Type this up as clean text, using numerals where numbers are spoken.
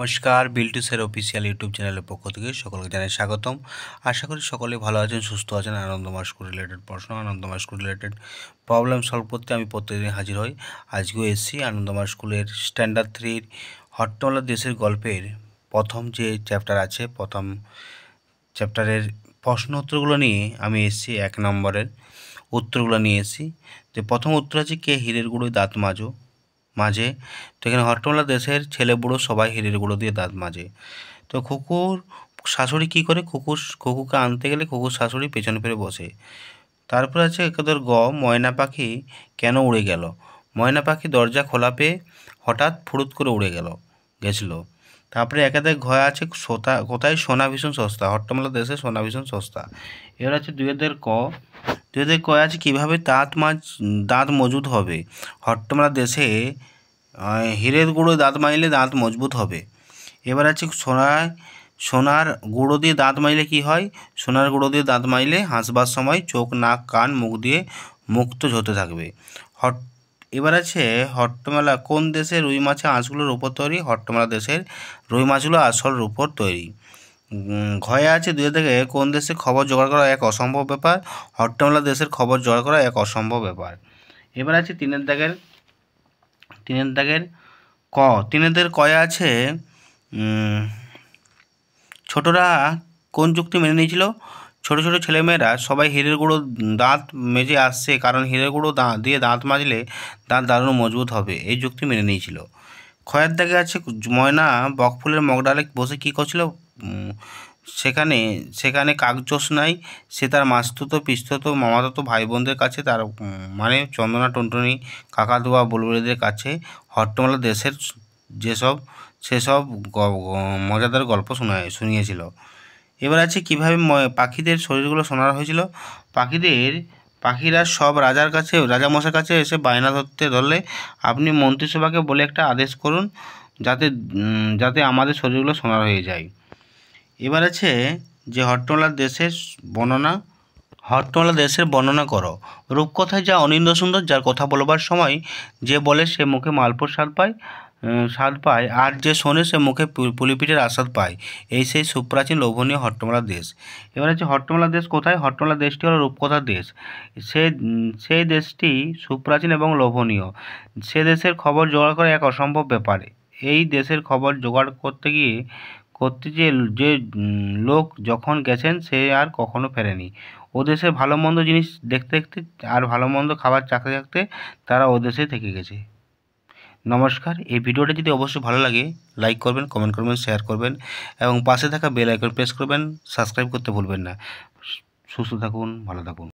নমস্কার, বিল্টুসের official YouTube চ্যানেলের পক্ষ থেকে সকলকে জানাই স্বাগতম। আশা করি সকলে ভালো আছেন, সুস্থ আছেন। আনন্দময় স্কুল রিলেটেড প্রশ্ন, আনন্দময় স্কুল রিলেটেড প্রবলেম সলভ করতে আমি প্রত্যেকদিন হাজির হই। আজকেও এসেছি আনন্দময় স্কুলের স্ট্যান্ডার্ড 3 হট্টগোলা দেশের গল্পের প্রথম যে চ্যাপ্টার আছে, প্রথম চ্যাপ্টারের প্রশ্ন উত্তরগুলো নিয়ে আমি এসেছি। 1 নম্বরের উত্তরগুলো নিয়ে এসেছি। যে প্রথম উত্তর আছে, কে হীরের গুঁড়োয় দাঁত মাঝে। তো এখানে হট্টগোলা দেশের ছেলে বুড়ো সবাই হীরের গুঁড়ো দিয়ে দাঁত মাজে। তো খুকুর শাশুড়ি কী করে? খুকুকে আনতে গেলে খুকুর শাশুড়ি পেছনে ফিরে বসে। তারপর আছে একাদের ময়না পাখি কেন উড়ে গেল? ময়না পাখি দরজা খোলা পেয়ে হঠাৎ ফুরুত করে উড়ে গেছিল। তারপরে একাদের আছে কোথায় সোনা ভীষণ সস্তা? হট্টগোলা দেশে সোনা ভীষণ সস্তা। এবার আছে দুয়েদের ক আছে কীভাবে দাঁত মজবুত হবে? হট্টগোলা দেশে হীরের গুঁড়ো দাঁত মাজলে দাঁত মজবুত হবে। এবার আছে সোনার গুঁড়ো দিয়ে দাঁত মাজলে কী হয়? সোনার গুঁড়ো দিয়ে দাঁত মাজলে হাসবার সময় চোখ, নাক, কান, মুখ দিয়ে মুক্ত হতে থাকবে। এবার আছে হট্টগোলা কোন দেশে রুই মাছের আঁশগুলো রূপোর তৈরি? হট্টগোলা দেশের রুই মাছগুলো আসল রূপোর তৈরি। ঘয়ে আছে দুই থেকে কোন দেশে খবর জোগাড় করা এক অসম্ভব ব্যাপার? হট্টগোলা দেশের খবর জোগাড় করা এক অসম্ভব ব্যাপার। এবার আছে তিনের দাগের কয়ে আছে ছোটরা কোন যুক্তি মেনে নিয়েছিল? ছোট ছোট ছেলেমেয়েরা সবাই হীরের গুঁড়ো দাঁত মেজে আসছে, কারণ হীরের গুঁড়ো দিয়ে দাঁত মাজলে দাঁত দারুণ মজবুত হবে, এই যুক্তি মেনে নিয়েছিল। ক্ষয়ের দাগে আছে ময়না বকফুলের মগডালে বসে কী করছিল? সেখানে কাকজোৎস্নায় সে তার মাস্তুতো, পিস্তুতো, মামাতো ভাই বোনদের কাছে, তার মানে চন্দনা, টুনটুনি, কাকাতুয়া, বুলবুলিদের কাছে হট্টগোলা দেশের সেসব মজাদার গল্প শুনিয়েছিল। এবার আছে কীভাবে পাখিদের শরীরগুলো সোনার হয়েছিল? পাখিরা সব রাজামশাইয়ের কাছে এসে বায়না ধরলে আপনি মন্ত্রিসভাকে বলে একটা আদেশ করুন যাতে আমাদের শরীরগুলো সোনার হয়ে যায়। এবার আছে যে হট্টগোলা দেশের বর্ণনা করো। রূপকথায় যা অনিন্দ সুন্দর, যার কথা বলবার সময় যে বলে সে মুখে মালপোর স্বাদ পায়, আর যে শোনে সে মুখে পুলিপিঠের আস্বাদ পায়। এই সেই সুপ্রাচীন লোভনীয় হট্টগোলা দেশ। এবার আছে হট্টগোলা দেশ কোথায়? হট্টগোলা দেশটি হলো রূপকথার দেশ। সেই দেশটি সুপ্রাচীন এবং লোভনীয়। সে দেশের খবর জোগাড় করা এক অসম্ভব ব্যাপার। এই দেশের খবর জোগাড় করতে যে লোক যখন গেছেন সে আর কখনো ফেরেনি। ও দেশে ভালো মন্দ জিনিস দেখতে আর ভালো মন্দ খাবার চাকতে তারা ও দেশে থেকে গেছে। নমস্কার। এই ভিডিওটা যদি অবশ্যই ভালো লাগে লাইক করবেন, কমেন্ট করবেন, শেয়ার করবেন এবং পাশে থাকা বেল আইকন প্রেস করবেন। সাবস্ক্রাইব করতে ভুলবেন না। সুস্থ থাকুন, ভালো থাকুন।